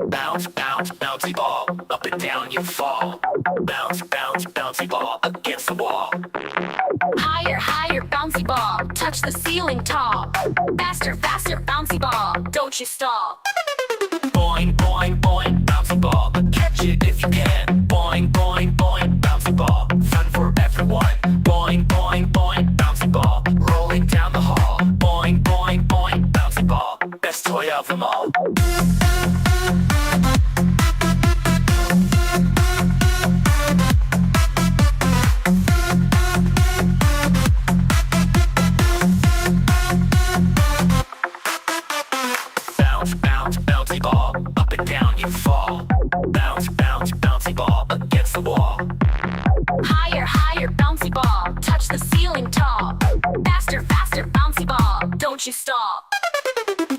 Bounce, bounce, bouncy ball, up and down you fall. Bounce, bounce, bouncy ball against the wall. Higher, higher, bouncy ball, touch the ceiling tall. Faster, faster, bouncy ball, don't you stop. Boing, boing, boing, bouncy ball, catch it if you can. Boing, boing, boing, bouncy ball, fun for everyone. Boing, boing, boing, bouncy ball, rolling down the hall. Boing, boing, boing, bouncy ball, best toy of them all. Bounce, bounce, bouncy ball, up and down you fall. Bounce, bounce, bouncy ball against the wall. Higher, higher, bouncy ball, touch the ceiling tall. Faster, faster, bouncy ball, don't you stop.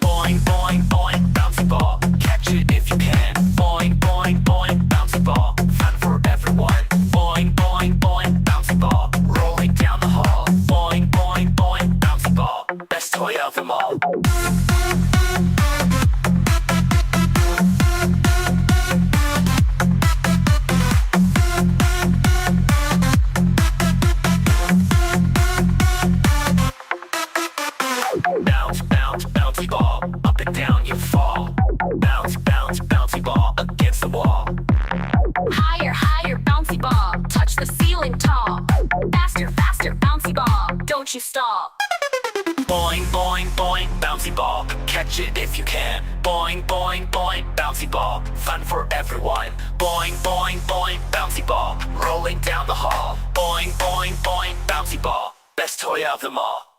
Boing, boing, boing, bouncy ball, catch it if you can. Boing, boing, boing, bouncy ball, fun for everyone. Boing, boing, boing, bouncy ball, rolling down the hall. Boing, boing, boing, bouncy ball, best toy of them all. Bounce, bounce, bouncy ball, up and down you fall. Bounce, bounce, bouncy ball against the wall. Higher, higher, bouncy ball, touch the ceiling tall. Faster, faster, bouncy ball, don't you stop. Boing, boing, boing, bouncy ball, catch it if you can. Boing, boing, boing, bouncy ball, fun for everyone. Boing, boing, boing, bouncy ball, rolling down the hall. Boing, boing, boing, bouncy ball, best toy of them all.